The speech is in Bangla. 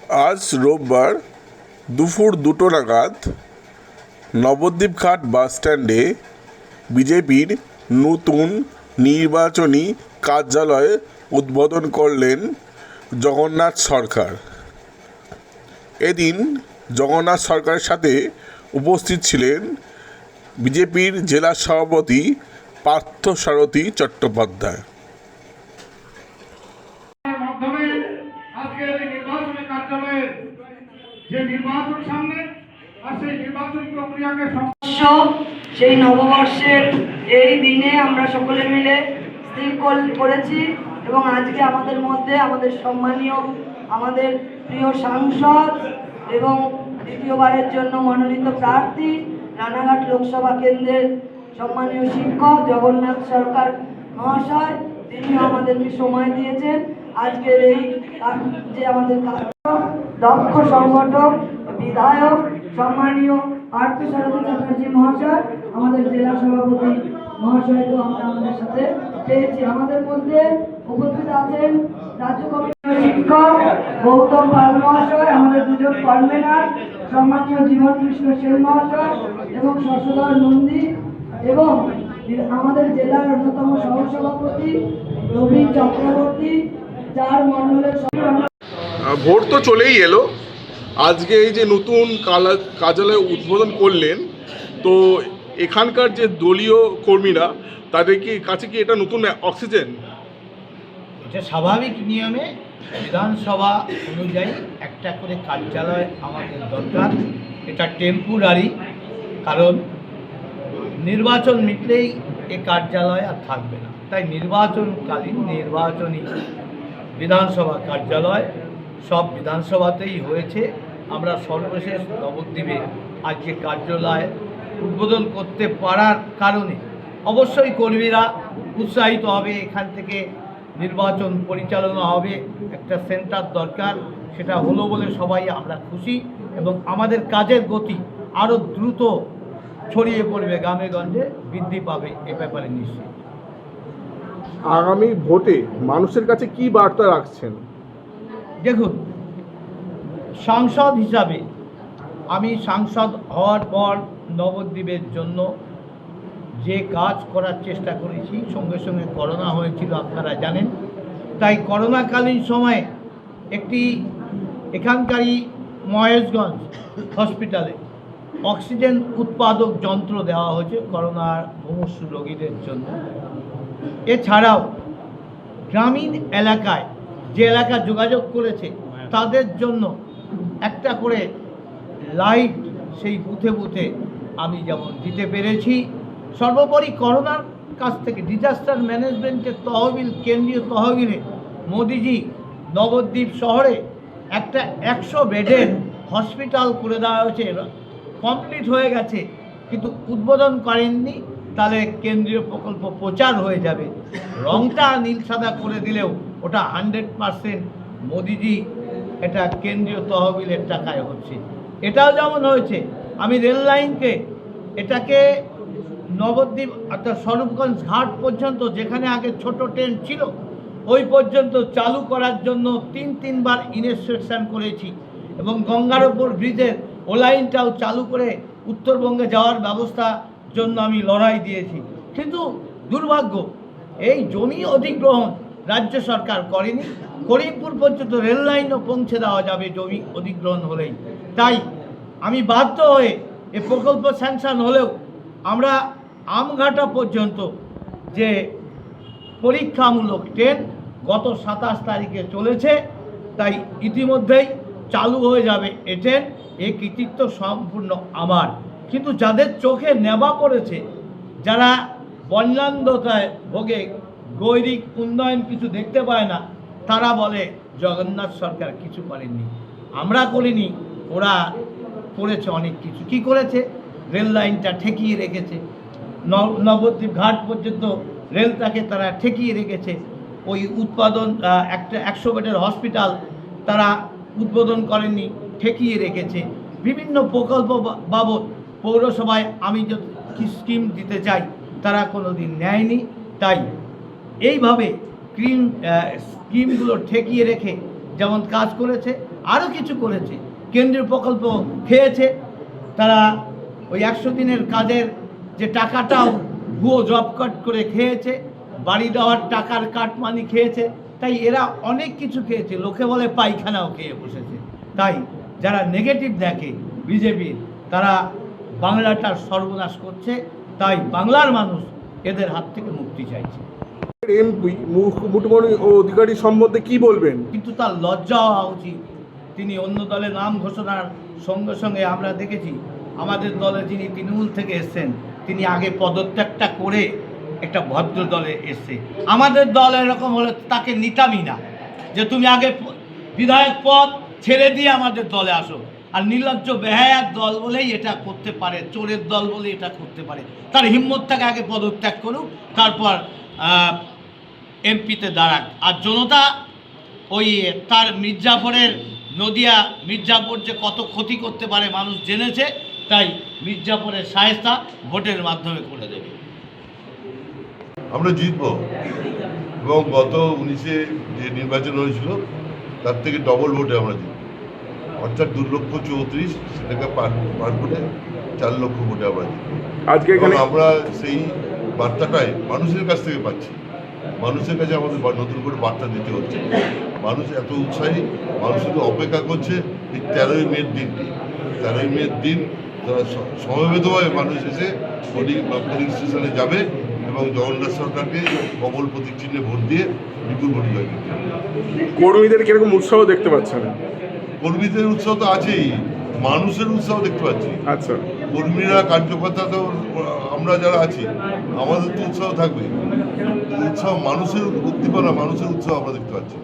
আজ রোববার দুপুর 2টো নাগাদ নবদ্বীপ ঘাট বাসস্ট্যান্ডে বিজেপির নতুন নির্বাচনী কার্যালয় উদ্বোধন করলেন জগন্নাথ সরকার। এদিন জগন্নাথ সরকারের সাথে উপস্থিত ছিলেন বিজেপির জেলা সভাপতি পার্থসারথী চট্টোপাধ্যায়। আজকের এই নির্বাচনী কার্যালয়ের যে নির্বাচন সামনে আর সেই নির্বাচন প্রক্রিয়াকে সেই নববর্ষের এই দিনে আমরা সকলে মিলে স্থির করেছি এবং আজকে আমাদের মধ্যে আমাদের সম্মানীয় আমাদের প্রিয় সাংসদ এবং দ্বিতীয়বারের জন্য মনোনীত প্রার্থী রানাঘাট লোকসভা কেন্দ্রের সম্মানীয় শিক্ষক জগন্নাথ সরকার মহাশয়, তিনিও আমাদেরকে সময় দিয়েছেন। আজকের এই যে আমাদের দক্ষ সংগঠক বিধায়ক সম্মানীয় পার্থসারথী চ্যাটার্জি মহাশয়, আমাদের জেলা সভাপতি মহাশয়কে আমরা আমাদের সাথে পেয়েছি। আমাদের মধ্যে উপস্থিত আছেন রাজ্য কমিটির শিক্ষক গৌতম পাল মহাশয়, আমাদের দুজন কনভেনার সম্মানীয় জীবন কৃষ্ণ সেন মহাশয় এবং শশধর নন্দী, এবং আমাদের জেলার অন্যতম সহসভাপতি রবি চক্রবর্তী, যার মণ্ডলের ভোট তো চলেই এলো, আজকে এই যে নতুন কার্যালয় উদ্বোধন করলেন, তো এখানকার যে দলীয় কর্মীরা তাদের কাছে কি এটা নতুন অক্সিজেন? এটা স্বাভাবিক নিয়মে বিধানসভা অনুযায়ী একটা করে কার্যালয় আমাদের দরকার। এটা টেম্পোরারি, কারণ নির্বাচন মিটলেই এ কার্যালয় আর থাকবে না। তাই নির্বাচনকালীন নির্বাচনী বিধানসভা কার্যালয় সব বিধানসভাতেই হয়েছে। আমরা সর্বশেষ নবদ্বীপে আজকে কার্যালয় উদ্বোধন করতে পারার কারণে অবশ্যই কর্মীরা উৎসাহিত হবে। এখান থেকে নির্বাচন পরিচালনা হবে, একটা সেন্টার দরকার, সেটা হলো বলে সবাই আমরা খুশি এবং আমাদের কাজের গতি আরও দ্রুত ছড়িয়ে পড়বে, গ্রামে গঞ্জে বৃদ্ধি পাবে, এ ব্যাপারে নিশ্চিত। আগামী ভোটে মানুষের কাছে কি বার্তা রাখছেন? দেখুন, সাংসদ হিসাবে আমি সাংসদ হওয়ার পর নবদ্বীপের জন্য যে কাজ করার চেষ্টা করেছি, সঙ্গে সঙ্গে করোনা হয়েছিল আপনারা জানেন, তাই করোনাকালীন সময়ে একটি এখানকারই মহেশগঞ্জ হসপিটালে অক্সিজেন উৎপাদক যন্ত্র দেওয়া হয়েছে করোনার মুমূর্ষু রোগীদের জন্য। এছাড়াও গ্রামীণ এলাকায় যে এলাকা যোগাযোগ করেছে তাদের জন্য একটা করে লাইট সেই বুথে বুথে আমি যেমন দিতে পেরেছি। সর্বোপরি করোনার কাছ থেকে ডিজাস্টার ম্যানেজমেন্টের তহবিল, কেন্দ্রীয় তহবিলে মোদিজি নবদ্বীপ শহরে একটা 100 বেডের হসপিটাল করে দেওয়া হয়েছে, কমপ্লিট হয়ে গেছে, কিন্তু উদ্বোধন করেননি। তাহলে কেন্দ্রীয় প্রকল্প প্রচার হয়ে যাবে। রংটা নীল সাদা করে দিলেও ওটা 100% মোদিজি এটা কেন্দ্রীয় তহবিলের টাকায় হচ্ছে। এটাও যেমন হয়েছে, আমি রেল লাইনকে এটাকে নবদ্বীপ অর্থাৎ স্বরূপগঞ্জ ঘাট পর্যন্ত, যেখানে আগে ছোট ট্রেন ছিল, ওই পর্যন্ত চালু করার জন্য 3বার ইনস্ট্রাকশন করেছি এবং গঙ্গারপুর ব্রিজের ও লাইনটাও চালু করে উত্তরবঙ্গে যাওয়ার ব্যবস্থা জন্য আমি লড়াই দিয়েছি। কিন্তু দুর্ভাগ্য, এই জমি অধিগ্রহণ রাজ্য সরকার করেনি। করিমপুর পর্যন্ত রেল লাইনও পৌঁছে দেওয়া যাবে জমি অধিগ্রহণ হলেই। তাই আমি বাধ্য হয়ে এ প্রকল্প স্যাংশন হলেও আমরা আমঘাটা পর্যন্ত যে পরীক্ষামূলক ট্রেন গত 27 তারিখে চলেছে, তাই ইতিমধ্যেই চালু হয়ে যাবে এ ট্রেন। এই কৃতিত্ব সম্পূর্ণ আমার। কিন্তু যাদের চোখে নেবা পড়েছে, যারা বন্যান্ধতায় ভোগে, গৈরিক উন্নয়ন কিছু দেখতে পায় না, তারা বলে জগন্নাথ সরকার কিছু করেননি। আমরা করিনি, ওরা করেছে অনেক কিছু। কি করেছে? রেল লাইনটা ঠেকিয়ে রেখেছে, নবদ্বীপ ঘাট পর্যন্ত রেলটাকে তারা ঠেকিয়ে রেখেছে। ওই উৎপাদন একটা 100 বেডের হসপিটাল তারা উদ্বোধন করেননি, ঠেকিয়ে রেখেছে। বিভিন্ন প্রকল্প বাবদ পৌরসভায় আমি যত স্কিম দিতে চাই তারা কোনো দিন নেয়নি। তাই এইভাবে স্কিমগুলো ঠেকিয়ে রেখে যেমন কাজ করেছে, আরও কিছু করেছে। কেন্দ্রীয় প্রকল্প খেয়েছে তারা, ওই 100 দিনের কাজের যে টাকাটাও ভুয়ো জব কার্ড করে খেয়েছে, বাড়ি দেওয়ার টাকার কাটমানি খেয়েছে। তাই এরা অনেক কিছু খেয়েছে, লোকে বলে পায়খানাও খেয়ে বসেছে। তাই যারা নেগেটিভ দেখে বিজেপির, তারা বাংলাটার সর্বনাশ করছে। তাই বাংলার মানুষ এদের হাত থেকে মুক্তি চাইছে। এমপি মুকুটমণি অধিকারী সম্বন্ধে কি বলবেন? কিন্তু তার লজ্জা হওয়া উচিত। তিনি অন্য দলে নাম ঘোষণার সঙ্গে সঙ্গে আমরা দেখেছি আমাদের দলে যিনি তৃণমূল থেকে এসছেন, তিনি আগে পদত্যাগটা করে একটা ভদ্র দলে এসছে। আমাদের দল এরকম হলে তাকে নিতামই না, যে তুমি আগে বিধায়ক পদ ছেড়ে দিয়ে আমাদের দলে আসো। আর নির্লজ্জ বেহায়ার দল বলেই এটা করতে পারে, চোরের দল বলেই এটা করতে পারে। তার হিম্মতটাকে আগে পদত্যাগ করুক, তারপর এমপিতে দাঁড়াক। আর জনতা ওই তার মির্জাফরের নদিয়া মির্জাফর যে কত ক্ষতি করতে পারে মানুষ জেনেছে, তাই মির্জাফরের শায়েস্তা ভোটের মাধ্যমে করে দেবে। আমরা জিতব, এবং গত 19-এ যে নির্বাচন হয়েছিল তার থেকে ডবল ভোটে আমরা জিতব। অর্থাৎ 2,34,000 সেটাকে পার করে 4 লক্ষ ভোটে আমরা জিতব। আজকে এখানে আমরা সেই বার্তাটাই মানুষের কাছ থেকে পাচ্ছি। মানুষের কাছে আমাদের নতুন করে বার্তা দিতে হচ্ছে। মানুষ এত উৎসাহী, মানুষ শুধু অপেক্ষা করছে এই 13ই মের দিনটি। 13ই মের দিন সমবেতভাবে মানুষ এসে পোলিং স্টেশনে যাবে এবং জগন্নাথ সরকারকে কমল প্রতীক চিহ্নে ভোট দিয়ে বিপুল ভোটে জয় করতে হবে। কর্মীদের কিরকম উৎসাহ দেখতে পাচ্ছেন? কর্মীদের উৎসাহ তো আছেই, মানুষের উৎসাহ দেখতে পাচ্ছি। আচ্ছা, কর্মীরা কার্যকর্তা তো আমরা যারা আছি আমাদের তো উৎসাহ থাকবে। উৎসাহ মানুষের উদ্দীপনা, মানুষের উৎসাহ আমরা দেখতে পাচ্ছি।